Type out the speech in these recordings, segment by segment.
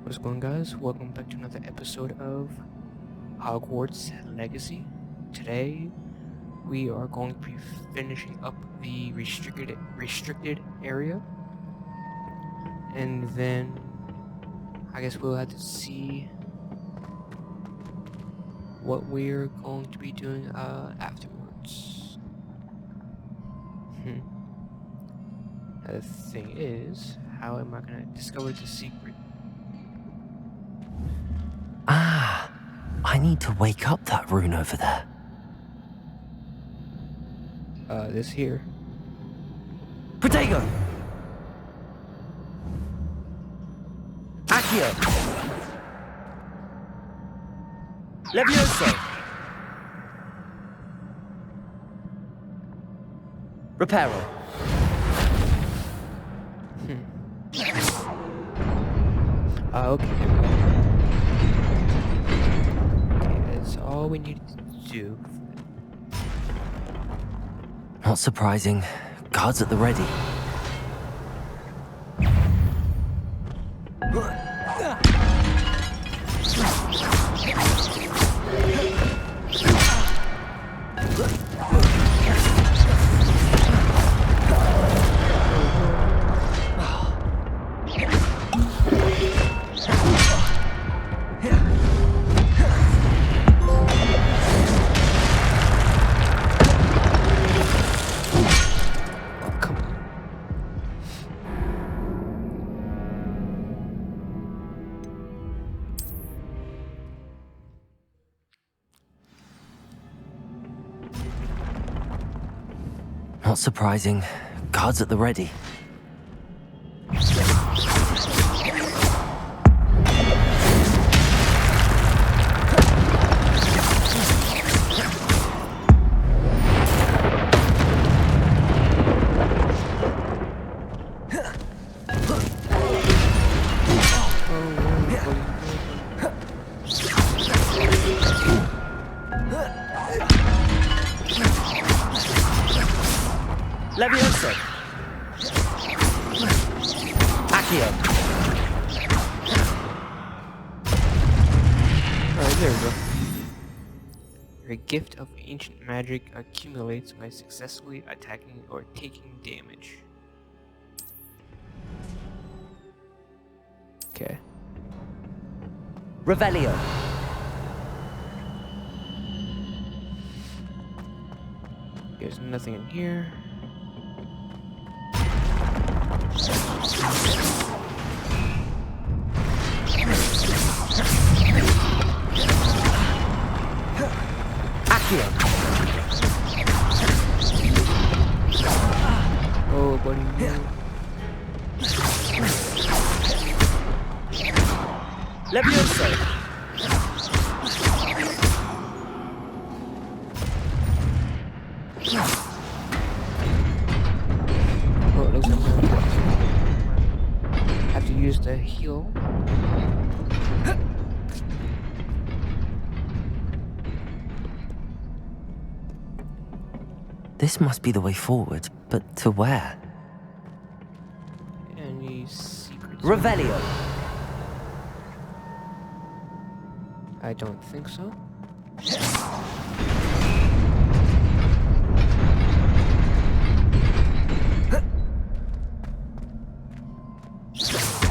What's going on, guys? Welcome back to another episode of Hogwarts Legacy. Today we are going to be finishing up the restricted area, and then I guess we'll have to see what we're going to be doing afterwards. The thing is, how am I gonna discover the secret? I need to wake up that rune over there. This here. Protego! Accio! Levioso! Reparo! Okay, there we go. Okay, that's all we needed to do. Not surprising. Guards at the ready. Not surprising. Guards at the ready. Levioso! Accio! Alright, there we go. Your gift of ancient magic accumulates by successfully attacking or taking damage. Okay. Revelio! There's nothing in here. Accio! Oh, buddy. No. Levioso! Oh, it looks like I'm gonna have to use the heal. This must be the way forward, but to where? Any secrets? Revelio! I don't think so.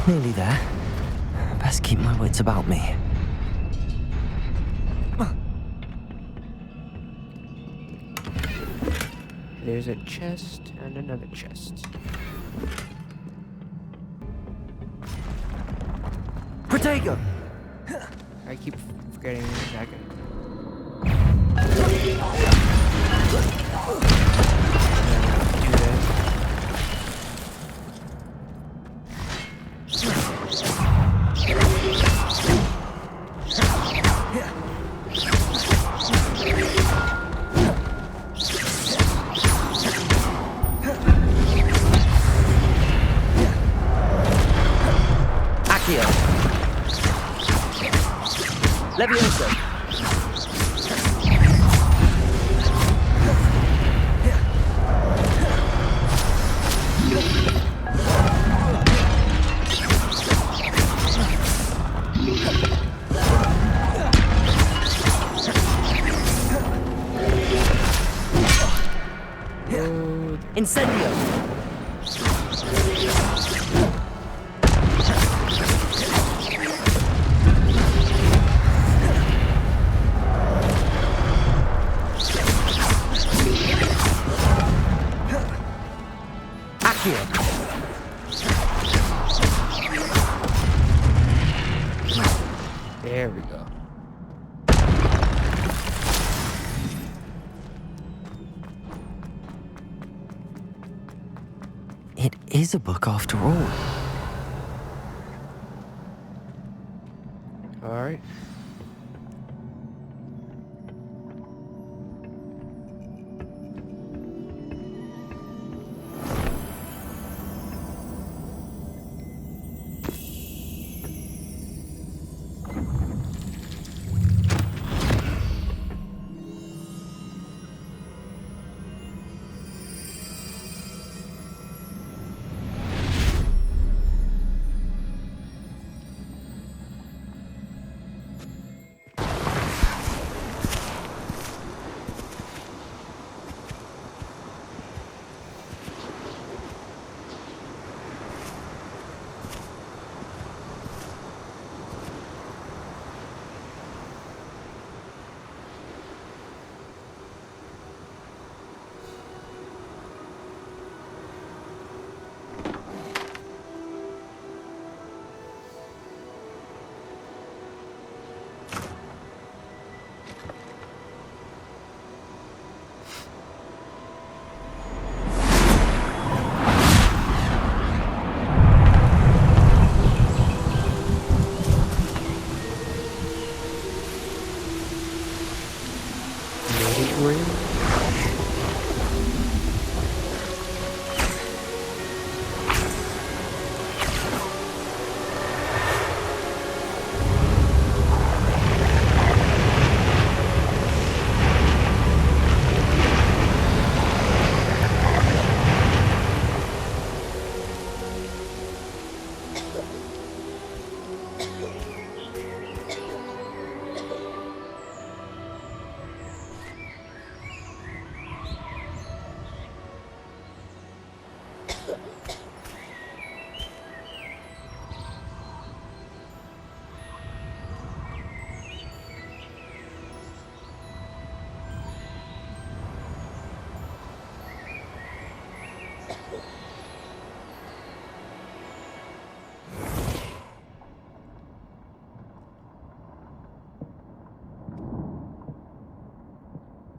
Nearly there. Best keep my wits about me. There's a chest and another chest. Protego! I keep forgetting that I can. Do that. Accio! Levioso! Incendio! Accio! There we go. It is a book after all. Alright.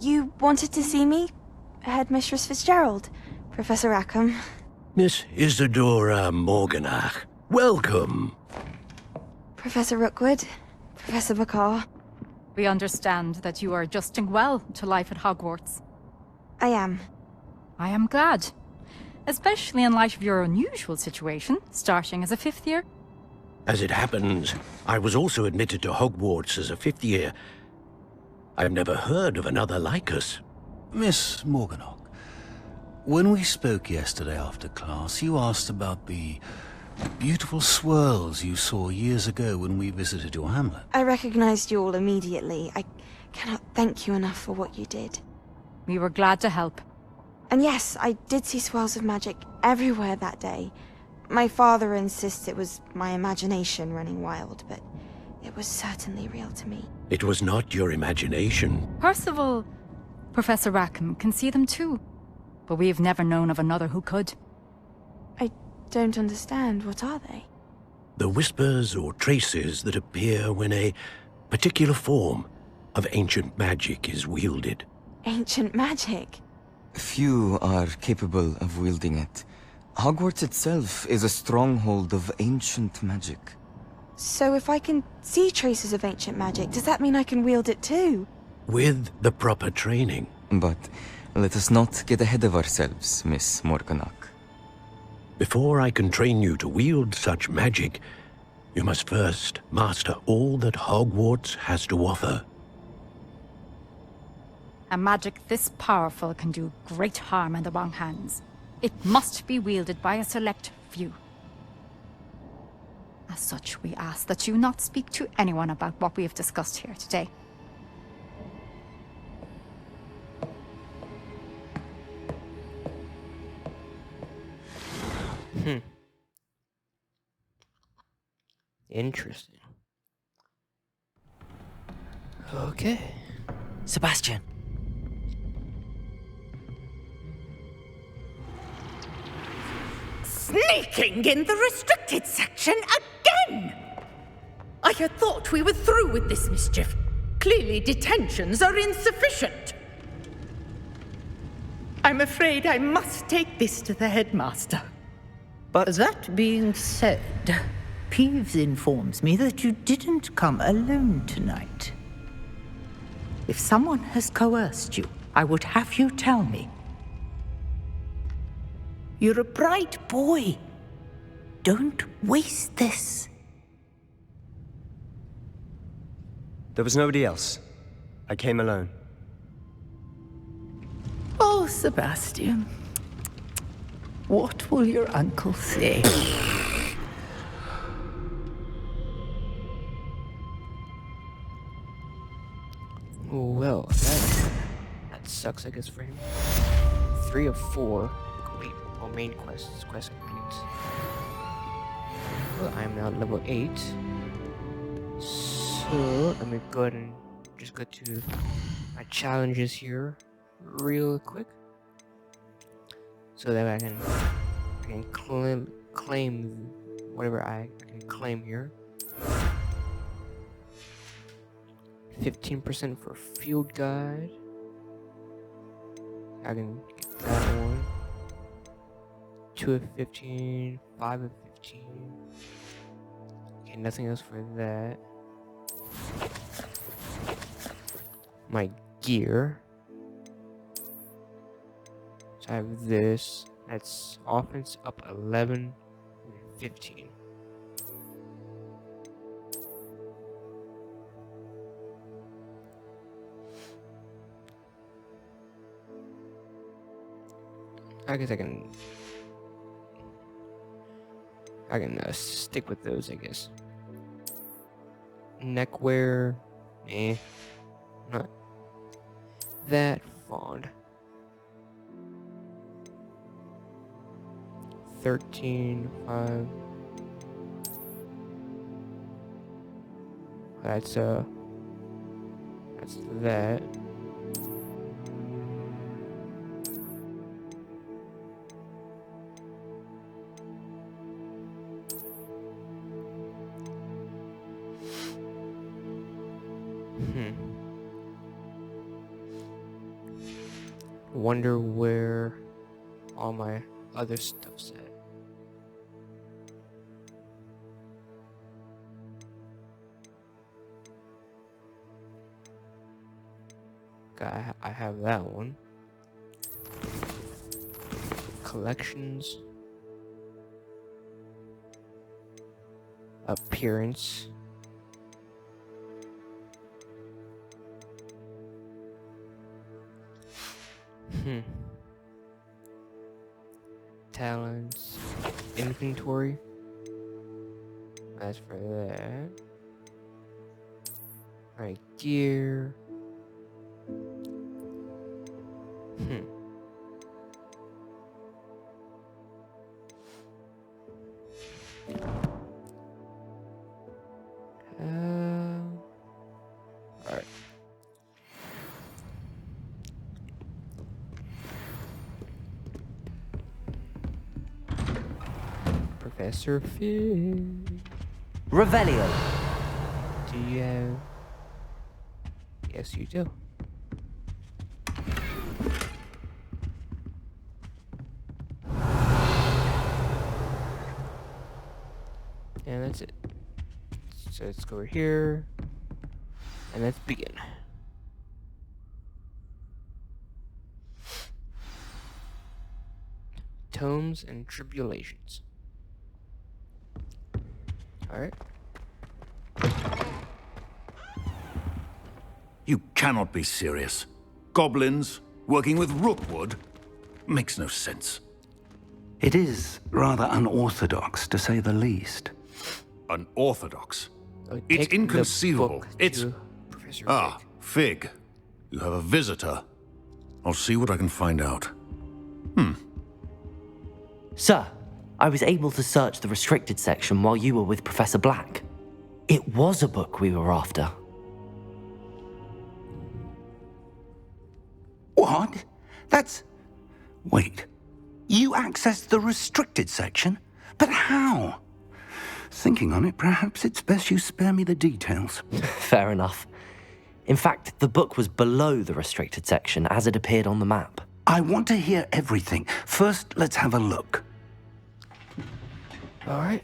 You wanted to see me? Headmistress Fitzgerald? Professor Rackham? Miss Isadora Morganach, welcome. Professor Rookwood? Professor McCaw? We understand that you are adjusting well to life at Hogwarts. I am. I am glad. Especially in light of your unusual situation, starting as a 5th year. As it happens, I was also admitted to Hogwarts as a 5th year. I've never heard of another like us. Miss Morganach, when we spoke yesterday after class, you asked about the beautiful swirls you saw years ago when we visited your hamlet. I recognized you all immediately. I cannot thank you enough for what you did. We were glad to help. And yes, I did see swirls of magic everywhere that day. My father insists it was my imagination running wild, but it was certainly real to me. It was not your imagination. Percival, Professor Rackham can see them too. But we've never known of another who could. I don't understand. What are they? The whispers or traces that appear when a particular form of ancient magic is wielded. Ancient magic? Few are capable of wielding it. Hogwarts itself is a stronghold of ancient magic. So if I can see traces of ancient magic, does that mean I can wield it too? With the proper training. But let us not get ahead of ourselves, Miss Morganach. Before I can train you to wield such magic, you must first master all that Hogwarts has to offer. A magic this powerful can do great harm in the wrong hands. It must be wielded by a select few. As such, we ask that you not speak to anyone about what we have discussed here today. Hmm. Interesting. Okay. Sebastian. Sneaking in the restricted section again! I had thought we were through with this mischief. Clearly detentions are insufficient. I'm afraid I must take this to the headmaster. But that being said, Peeves informs me that you didn't come alone tonight. If someone has coerced you, I would have you tell me. You're a bright boy. Don't waste this. There was nobody else. I came alone. Oh, Sebastian. What will your uncle say? Well, that sucks, I guess, for him. 3 of 4 complete. Well, main quests. Quest complete. Well, I'm now at level 8. So, let me go ahead and just go to my challenges here real quick. So that I can claim whatever I can claim here. 15% for field guide. I can get that one. 2 of 15, 5 of 15. Okay, nothing else for that. My gear. So I have this. That's offense up 11 and 15. I guess I can stick with those, I guess. Neckwear, not that fond. 13, 5. That's that. Wonder where all my other stuff's at. I have that one. Collections. Appearance. Talents. Inventory. That's for that. Alright, gear. Alright. Professor Fig. Revelio. Do you have... Yes, you do. And that's it. So let's go over here. And let's begin. Tomes and Tribulations. Alright. You cannot be serious. Goblins working with Rookwood? Makes no sense. It is rather unorthodox, to say the least. Unorthodox? Take It's the inconceivable. book It's... to Professor Ah, Fig. Fig. You have a visitor. I'll see what I can find out. Sir, I was able to search the restricted section while you were with Professor Black. It was a book we were after. What? That's... Wait. You accessed the restricted section? But how? Thinking on it, perhaps it's best you spare me the details. Fair enough. In fact, the book was below the restricted section as it appeared on the map. I want to hear everything. First, let's have a look. All right.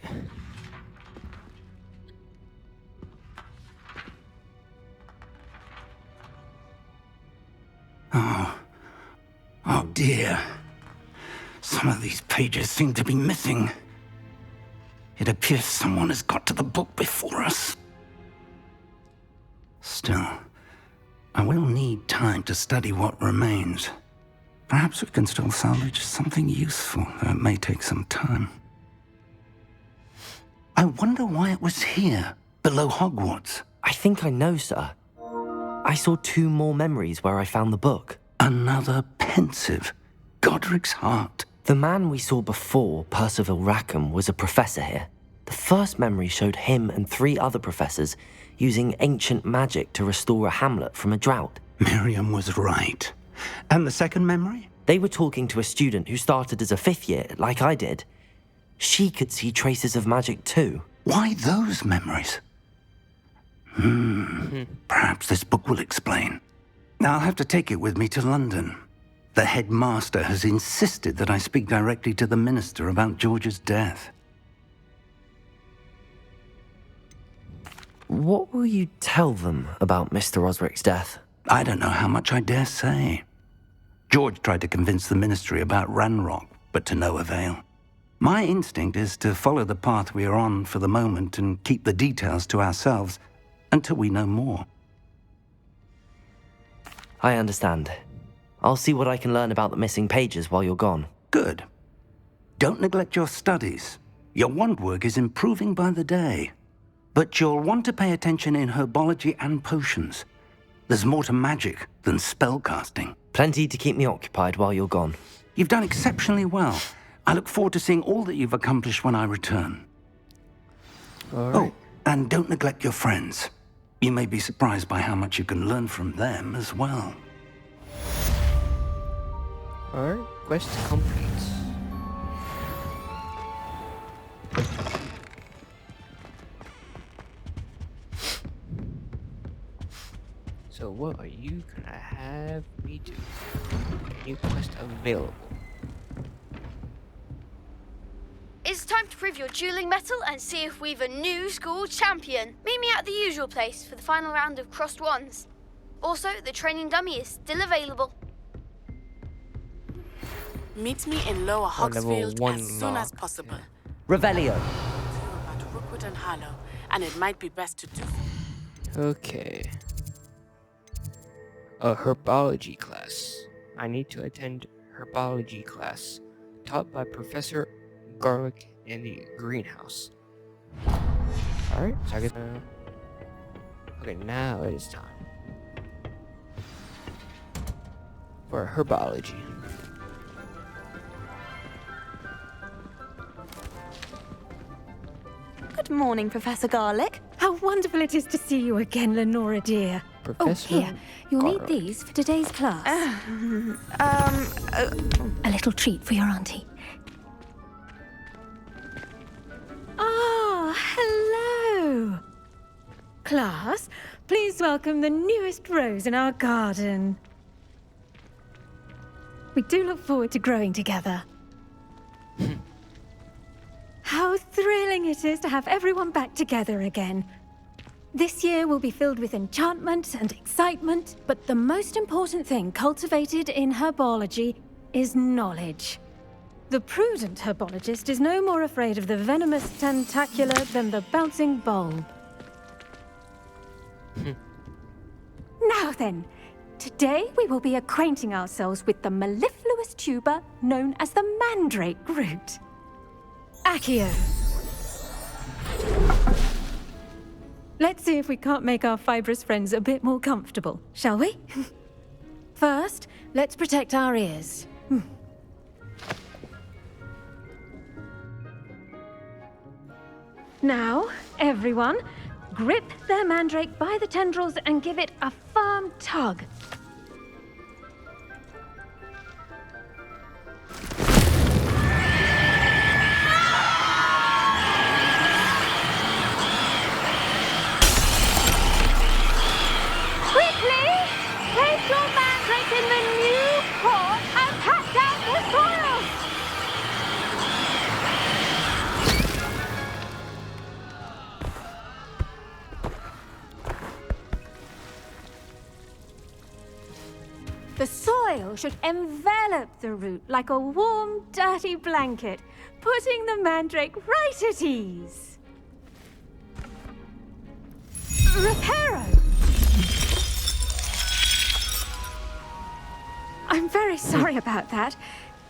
Oh dear. Some of these pages seem to be missing. It appears someone has got to the book before us. Still, I will need time to study what remains. Perhaps we can still salvage something useful, though it may take some time. I wonder why it was here, below Hogwarts. I think I know, sir. I saw 2 more memories where I found the book. Another pensive. Godric's heart. The man we saw before, Percival Rackham, was a professor here. The first memory showed him and 3 other professors using ancient magic to restore a hamlet from a drought. Miriam was right. And the second memory? They were talking to a student who started as a 5th year, like I did. She could see traces of magic too. Why those memories? Perhaps this book will explain. I'll have to take it with me to London. The headmaster has insisted that I speak directly to the minister about George's death. What will you tell them about Mr. Osric's death? I don't know how much I dare say. George tried to convince the ministry about Ranrock, but to no avail. My instinct is to follow the path we are on for the moment and keep the details to ourselves until we know more. I understand. I'll see what I can learn about the missing pages while you're gone. Good. Don't neglect your studies. Your wand work is improving by the day. But you'll want to pay attention in herbology and potions. There's more to magic than spellcasting. Plenty to keep me occupied while you're gone. You've done exceptionally well. I look forward to seeing all that you've accomplished when I return. All right. Oh, and don't neglect your friends. You may be surprised by how much you can learn from them as well. All right. Quest complete. So what are you gonna have me do? New quest available. It's time to prove your dueling mettle and see if we've a new school champion. Meet me at the usual place for the final round of crossed wands. Also, the training dummy is still available. Meet me in Lower Hogsfield level as soon as possible. Revelio. About Rookwood and Harlow, and it might be best to do. Okay. A herbology class. I need to attend herbology class taught by Professor Garlic in the greenhouse. Alright, so I guess okay, now it is time for herbology. Good morning, Professor Garlic. How wonderful it is to see you again, Lenora dear. Professor Here, you'll need Garlic. these for today's class. A little treat for your auntie. Ah, hello. Class, please welcome the newest rose in our garden. We do look forward to growing together. How thrilling it is to have everyone back together again. This year will be filled with enchantment and excitement, but the most important thing cultivated in herbology is knowledge. The prudent herbologist is no more afraid of the venomous tentacular than the bouncing bulb. Now then, today we will be acquainting ourselves with the mellifluous tuber known as the mandrake root. Accio. Let's see if we can't make our fibrous friends a bit more comfortable, shall we? First, let's protect our ears. Now, everyone, grip their mandrake by the tendrils and give it a firm tug. Quickly, place your mandrake in the new pot and pat down the soil. The soil should envelop the root like a warm, dirty blanket, putting the mandrake right at ease. Reparo! I'm very sorry about that.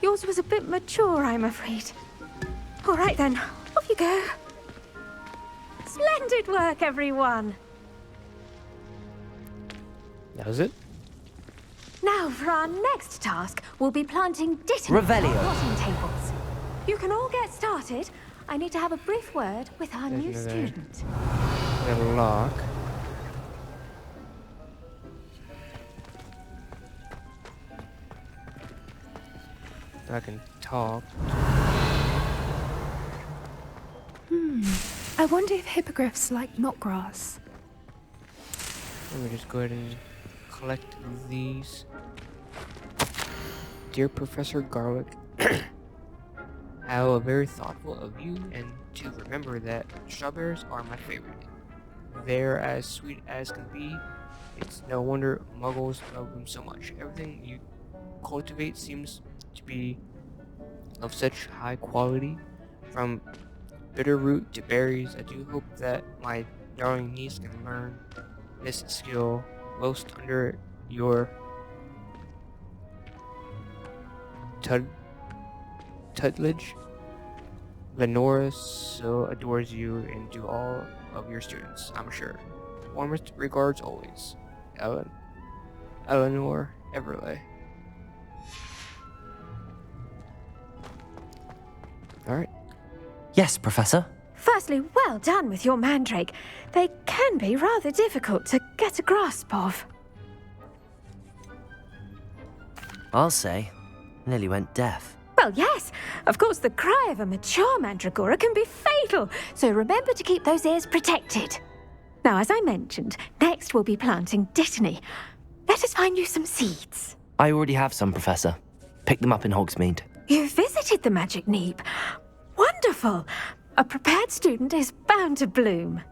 Yours was a bit mature, I'm afraid. All right then, off you go. Splendid work, everyone. That was it? Now, for our next task, we'll be planting dittany Revelio. on potting tables. You can all get started. I need to have a brief word with our new student. The lock. I can talk. I wonder if hippogriffs like knotgrass. Let me just go ahead and collect these. Dear Professor Garlic, how very thoughtful of you, and to remember that strawberries are my favorite. They're as sweet as can be. It's no wonder muggles love them so much. Everything you cultivate seems to be of such high quality, from bitter root to berries. I do hope that my darling niece can learn this skill whilst under your tutelage. Lenora so adores you and to all of your students, I'm sure. Warmest regards always, Eleanor Everley. Alright. Yes, Professor. Firstly, well done with your mandrake. They can be rather difficult to get a grasp of. I'll say. Nearly went deaf. Well, yes. Of course, the cry of a mature mandragora can be fatal, so remember to keep those ears protected. Now, as I mentioned, next we'll be planting dittany. Let us find you some seeds. I already have some, Professor. Pick them up in Hogsmeade. You visited the Magic Neep. Wonderful. A prepared student is bound to bloom.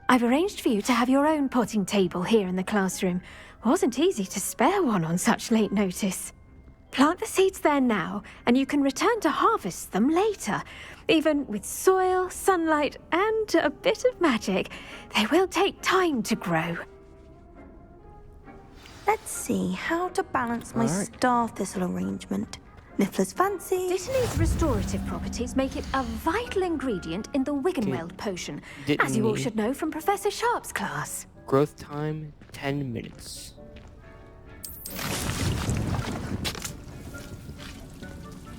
I've arranged for you to have your own potting table here in the classroom. Wasn't easy to spare one on such late notice. Plant the seeds there now, and you can return to harvest them later. Even with soil, sunlight, and a bit of magic, they will take time to grow. Let's see how to balance my star thistle arrangement. Niffler's fancy. Dittany's restorative properties make it a vital ingredient in the Wiggenweld potion, as you all should know from Professor Sharp's class. Growth time, 10 minutes.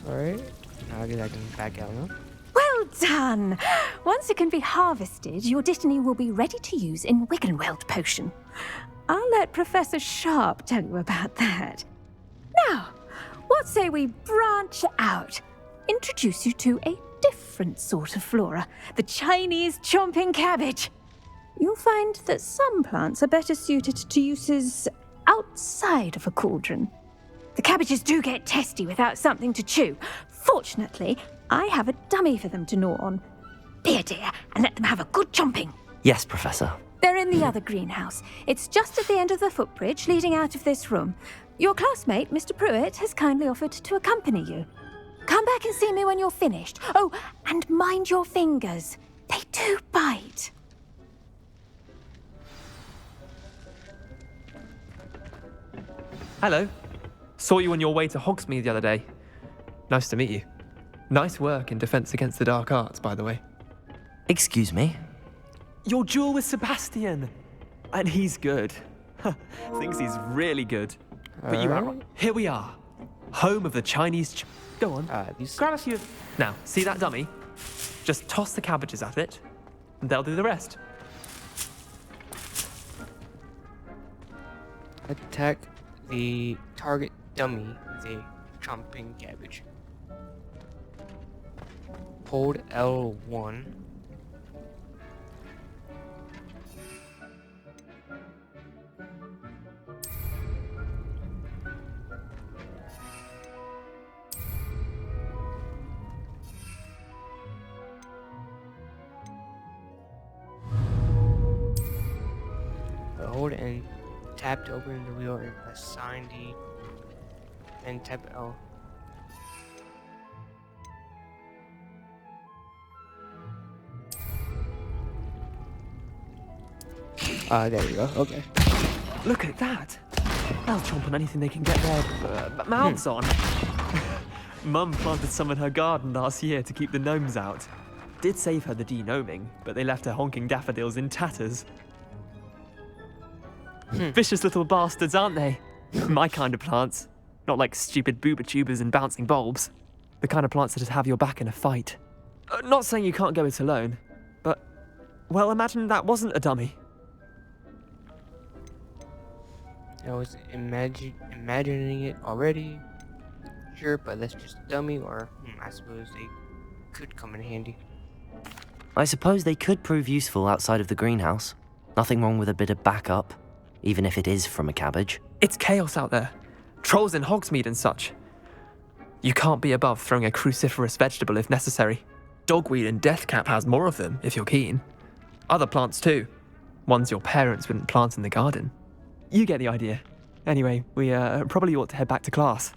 Alright, now I guess I can back out now. Well done! Once it can be harvested, your dittany will be ready to use in Wiggenweld potion. I'll let Professor Sharp tell you about that. Now, what say we branch out? Introduce you to a different sort of flora, the Chinese chomping cabbage. You'll find that some plants are better suited to uses outside of a cauldron. The cabbages do get testy without something to chew. Fortunately, I have a dummy for them to gnaw on. Be a dear and let them have a good chomping. Yes, Professor. They're in the other greenhouse. It's just at the end of the footbridge leading out of this room. Your classmate, Mr. Pruitt, has kindly offered to accompany you. Come back and see me when you're finished. Oh, and mind your fingers. They do bite. Hello. Saw you on your way to Hogsmeade the other day. Nice to meet you. Nice work in Defense Against the Dark Arts, by the way. Excuse me? Your duel with Sebastian. And he's good. Thinks he's really good. But you are right. Here we are. Home of the Chinese... Go on. Grab a few... Now, see that dummy? Just toss the cabbages at it. They'll do the rest. Attack the target dummy with a chomping cabbage. Hold L1. Hold and tap to open the wheel and assign D and tap L. There you go. Okay. Look at that. They'll chomp on anything they can get their mouths on. Mum planted some in her garden last year to keep the gnomes out. Did save her the de-gnoming, but they left her honking daffodils in tatters. Vicious little bastards, aren't they? My kind of plants. Not like stupid booba tubers and bouncing bulbs. The kind of plants that just have your back in a fight. Not saying you can't go it alone, but, well, imagine that wasn't a dummy. I was imagining it already. Sure, but that's just a dummy, or I suppose they could come in handy. I suppose they could prove useful outside of the greenhouse. Nothing wrong with a bit of backup, even if it is from a cabbage. It's chaos out there. Trolls in Hogsmeade and such. You can't be above throwing a cruciferous vegetable if necessary. Dogweed and deathcap has more of them, if you're keen. Other plants too. Ones your parents wouldn't plant in the garden. You get the idea. Anyway, we probably ought to head back to class.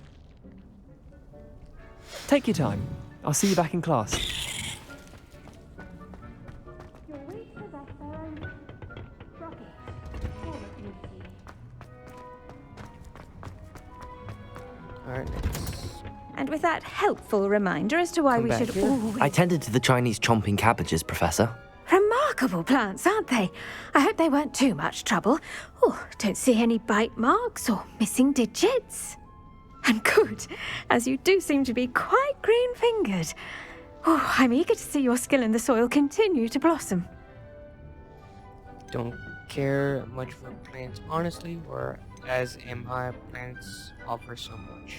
Take your time. I'll see you back in class. Alright, next. And with that helpful reminder as to why we should always... I tended to the Chinese chomping cabbages, Professor. Remarkable plants, aren't they? I hope they weren't too much trouble. Oh, don't see any bite marks or missing digits. And good, as you do seem to be quite green-fingered. Oh, I'm eager to see your skill in the soil continue to blossom. Don't care much for plants, honestly, or as am I, plants offer so much.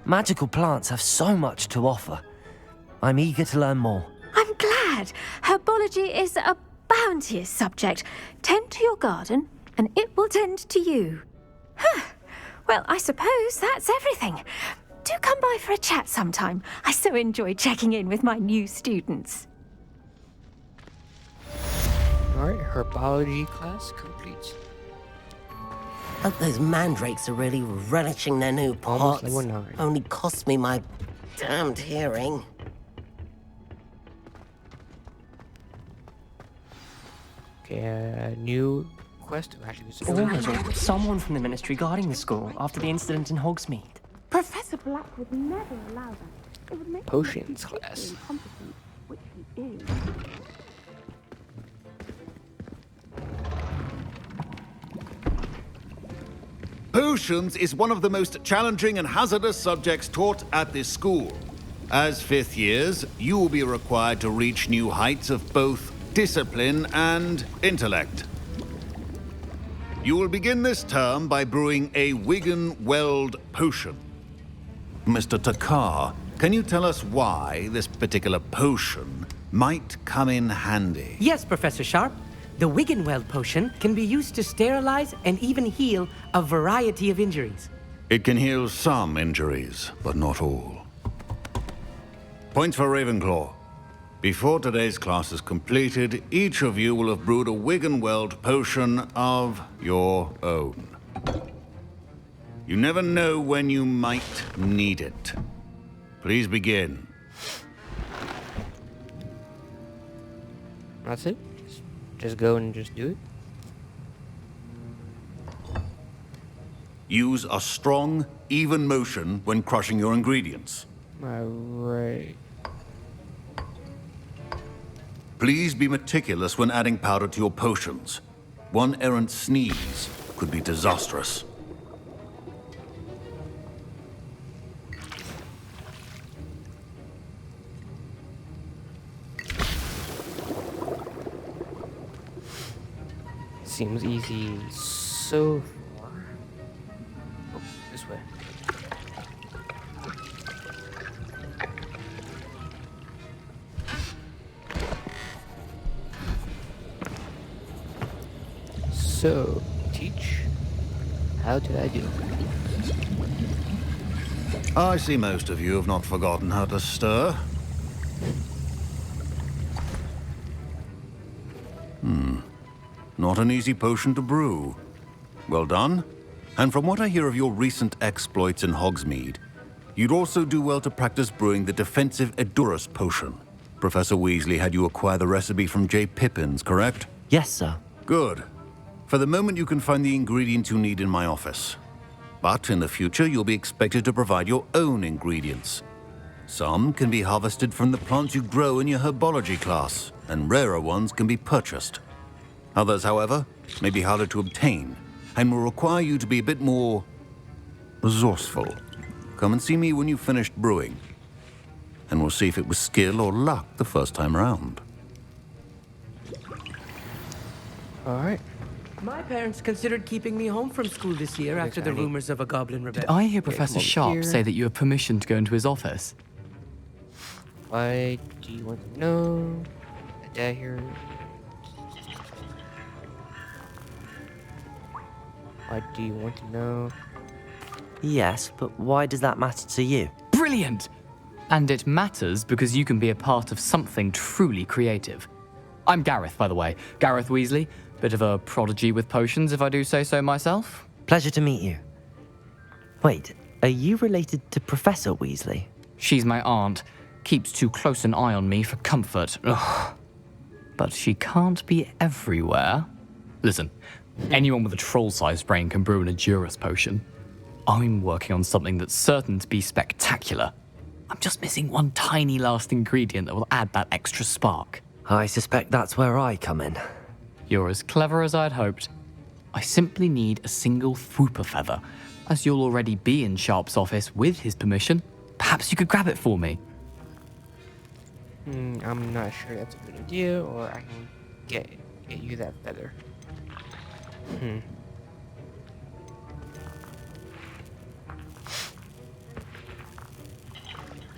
Magical plants have so much to offer. I'm eager to learn more. I'm glad. Herbology is a bounteous subject. Tend to your garden, and it will tend to you. Huh. Well, I suppose that's everything. Do come by for a chat sometime. I so enjoy checking in with my new students. Alright, herbology class complete. Hope those mandrakes are really relishing their new Almost pots. level 9. Only cost me my damned hearing. Okay, new quest. Actually, Someone from the ministry guarding the school after the incident in Hogsmeade. Professor Black would never allow that. It would make Potions class. incompetent, which he is. Potions is one of the most challenging and hazardous subjects taught at this school. As fifth years, you will be required to reach new heights of both discipline and intellect. You will begin this term by brewing a Wigan-Weld potion. Mr. Takar, can you tell us why this particular potion might come in handy? Yes, Professor Sharp. The Wigan-Weld potion can be used to sterilize and even heal a variety of injuries. It can heal some injuries, but not all. Points for Ravenclaw. Before today's class is completed, each of you will have brewed a Wigan-Weld potion of your own. You never know when you might need it. Please begin. That's it? Just go and just do it? Use a strong, even motion when crushing your ingredients. Alright. Please be meticulous when adding powder to your potions. One errant sneeze could be disastrous. seems easy so far. Oh, this way. So, teach. How did I do? I see most of you have not forgotten how to stir. Not an easy potion to brew. Well done. And from what I hear of your recent exploits in Hogsmeade, you'd also do well to practice brewing the defensive Edurus potion. Professor Weasley had you acquire the recipe from J. Pippin's, correct? Yes, sir. Good. For the moment, you can find the ingredients you need in my office. But in the future, you'll be expected to provide your own ingredients. Some can be harvested from the plants you grow in your herbology class, and rarer ones can be purchased. Others, however, may be harder to obtain, and will require you to be a bit more resourceful. Come and see me when you've finished brewing, and we'll see if it was skill or luck the first time around. Alright. My parents considered keeping me home from school this year after the rumors of a goblin rebellion. Did I hear Professor Sharp say that you have permission to go into his office? Why do you want to know? Did I hear? Why do you want to know? Yes, but why does that matter to you? Brilliant! And it matters because you can be a part of something truly creative. I'm Gareth, by the way. Gareth Weasley. Bit of a prodigy with potions, if I do say so myself. Pleasure to meet you. Wait, are you related to Professor Weasley? She's my aunt. Keeps too close an eye on me for comfort. Ugh. But she can't be everywhere. Listen, anyone with a troll-sized brain can brew an Edurus potion. I'm working on something that's certain to be spectacular. I'm just missing one tiny last ingredient that will add that extra spark. I suspect that's where I come in. You're as clever as I'd hoped. I simply need a single Fwooper feather. As you'll already be in Sharp's office with his permission, perhaps you could grab it for me. I'm not sure that's a good idea, or I can get you that feather.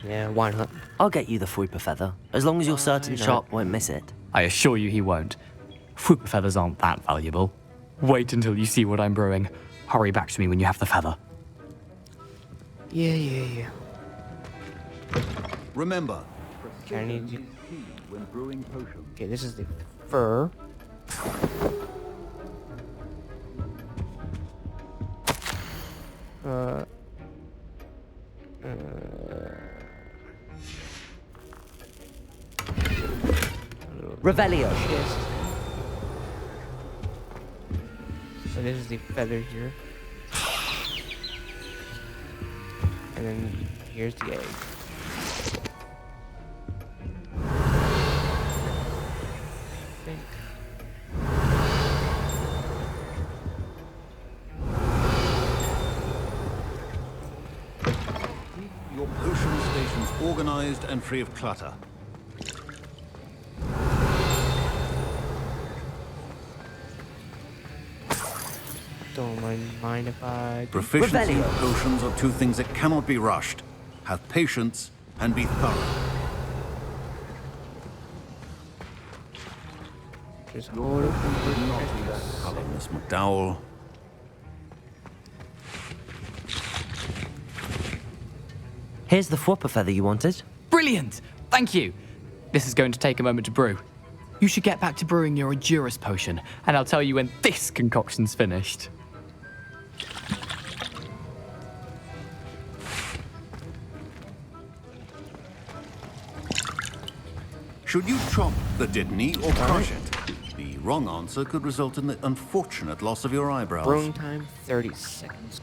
Yeah, why not? I'll get you the Fwooper feather, as long as you're certain Sharp won't miss it. I assure you he won't. Fwooper feathers aren't that valuable. Wait until you see what I'm brewing. Hurry back to me when you have the feather. Yeah. Remember, Okay, I need you. Okay, this is the fur. Revelio. So this is the feather here. And then here's the egg. Keep your potion stations organized and free of clutter. Don't mind if I... Proficiency in potions are two things that cannot be rushed. Have patience and be thorough. Just hold it. Hello, Miss McDowell. Here's the Fwooper feather you wanted. Brilliant! Thank you! This is going to take a moment to brew. You should get back to brewing your Edurus potion, and I'll tell you when this concoction's finished. Should you chop the Dittany or crush it? The wrong answer could result in the unfortunate loss of your eyebrows. Brewing time, 30 seconds.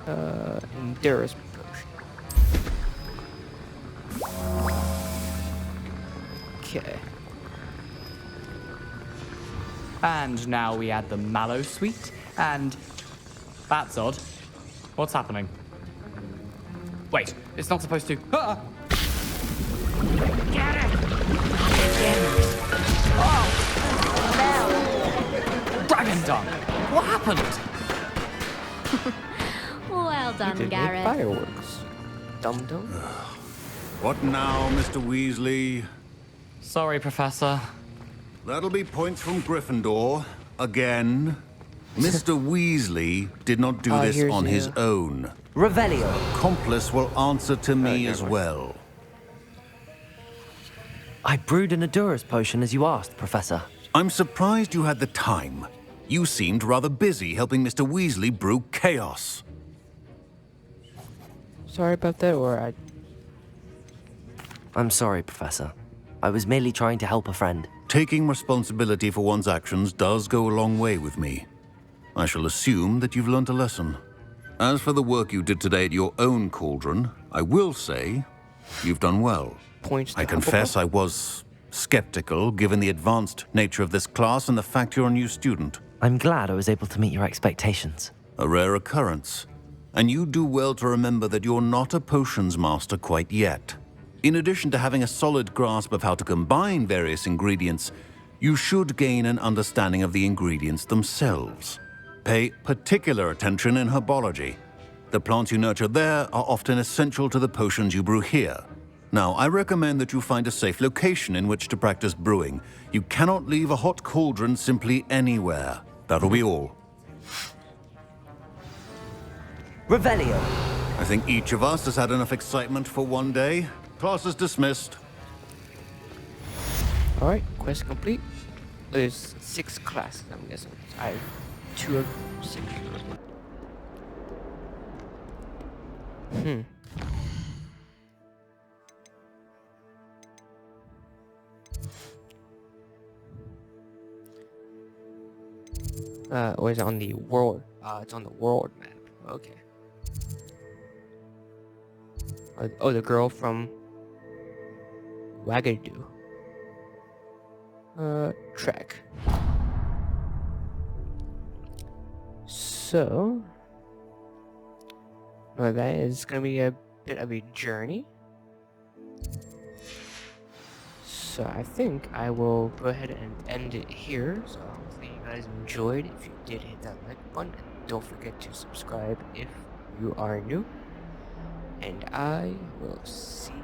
Edurus potion. Okay. And now we add the mallow sweet, and... That's odd. What's happening? Wait, it's not supposed to... Ah! Get it! Dragon Dung! What happened? Well You done, did make Garrett. fireworks. Dum-dum. What now, Mr. Weasley? Sorry, Professor. That'll be points from Gryffindor. Again. Mr. Weasley did not do this here's on you. his own. Revelio. Accomplice will answer to me as well. I brewed an Adurus potion as you asked, Professor. I'm surprised you had the time. You seemed rather busy helping Mr. Weasley brew chaos. Sorry about that, or I'm sorry, Professor. I was merely trying to help a friend. Taking responsibility for one's actions does go a long way with me. I shall assume that you've learnt a lesson. As for the work you did today at your own cauldron, I will say you've done well. I confess I was skeptical, given the advanced nature of this class and the fact you're a new student. I'm glad I was able to meet your expectations. A rare occurrence. And you do well to remember that you're not a potions master quite yet. In addition to having a solid grasp of how to combine various ingredients, you should gain an understanding of the ingredients themselves. Pay particular attention in herbology. The plants you nurture there are often essential to the potions you brew here. Now, I recommend that you find a safe location in which to practice brewing. You cannot leave a hot cauldron simply anywhere. That'll be all. Revelio. I think each of us has had enough excitement for one day. Class is dismissed. Alright, quest complete. There's 6 classes, I'm guessing. I have 2 of 6. Or is it on the world? It's on the world map. Okay. Oh, the girl from Wagadoo. Track. So, well, that is gonna be a bit of a journey. So I think I will go ahead and end it here. So hopefully you guys enjoyed. If you did, hit that like button. And don't forget to subscribe if you are new. And I will see